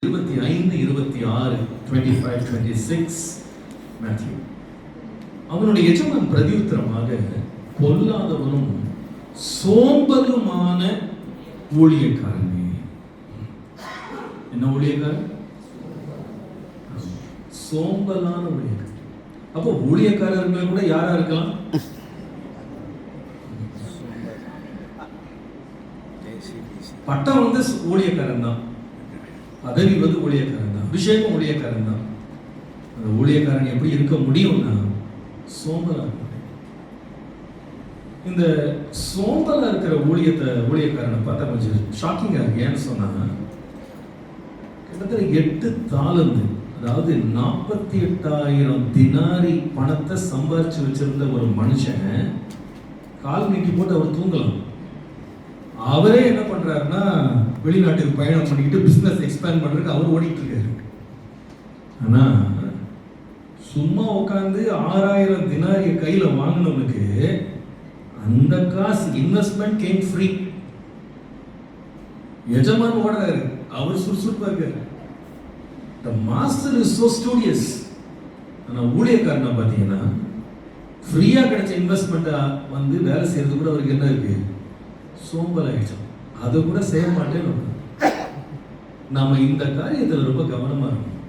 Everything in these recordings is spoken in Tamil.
25, 26, 25, 26 மேத்யூ. அவனுடைய எஜமான் பிரதியுத்தரமாக, பொல்லாதவனும் சோம்பலுமான ஊழியக்காரனே. என்ன ஊழியக்காரன்? சோம்பலான ஊழியக்காரன். அப்போ ஊழியக்காரர்கள் கூட யாரா இருக்கலாம்? பட்டம் வந்து ஊழியக்காரன் தான், பதவி வந்து ஊழியக்காரன் தான், அபிஷேகம் ஊழியக்காரன் தான். அந்த ஊழியக்காரன் எப்படி இருக்க முடியும்னா சோம்பலா இருக்க. இந்த சோம்பலா இருக்கிற ஊழியக்காரனை பார்த்தா கொஞ்சம் ஷாக்கிங்கா இருக்கு. ஏன்னு சொன்னா, கிட்டத்தட்ட 8 தாலந்து, அதாவது 48,000 தினாரி பணத்தை சம்பாரிச்சு வச்சிருந்த ஒரு மனுஷன் கால் நீட்டி போட்டு அவர் தூங்கலாம். அவரே என்ன பண்றாருன்னா, வெளிநாட்டுக்கு பயணம் பண்ணிக்கிட்டு பிசினஸ் எக்ஸ்பேண்ட் பண்றதுக்கு அவர் ஓடிட்டு இருக்காரு. ஆனா சும்மா உட்காந்து 6,000 தினாரிய கையில வாங்கினவனுக்கு அந்த காசு இன்வெஸ்ட்மெண்ட் கேம் ஃப்ரீ. எஜமான் ஓடுறாரு, அவர் சுறுசுறுப்பா இருக்காரு. The master is so studious. ஆனா ஊழியக்காரனை பார்த்தீங்கன்னா ஃப்ரீயா கிடைச்ச இன்வெஸ்ட்மெண்ட்டை வந்து வேலை செய்யறது கூட அவருக்கு என்ன இருக்கு? சோம்பல் ஆயிடுச்சு. அதை கூட செய்ய மாட்டேன்னு. நாம இந்த காரியத்தில் ரொம்ப கவனமா இருக்கணும்.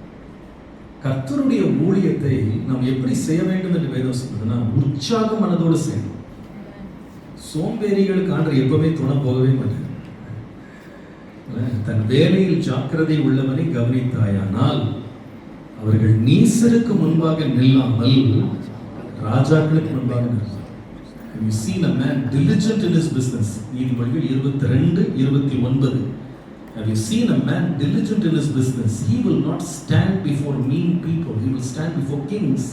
கர்த்தருடைய ஊழியத்தை நாம் எப்படி செய்ய வேண்டும் என்று வேதம் சொல்றதுன்னா, உற்சாக மனதோடு செய்யணும். சோம்பேறிகளுக்கு ஆண்டவர் எப்பவுமே துணை போகவே மாட்டார். தன் வேலையில் ஜாக்கிரதை உள்ளவனை கவனித்தாயானால் அவர்கள் நீசருக்கு முன்பாக நில்லாமல் ராஜாக்களுக்கு முன்பாக நிற்பார். Have you seen a man diligent in his business? நீதிமொழிகள் 22, 29. Have you seen a man diligent in his business? He will not stand before mean people. He will stand before kings.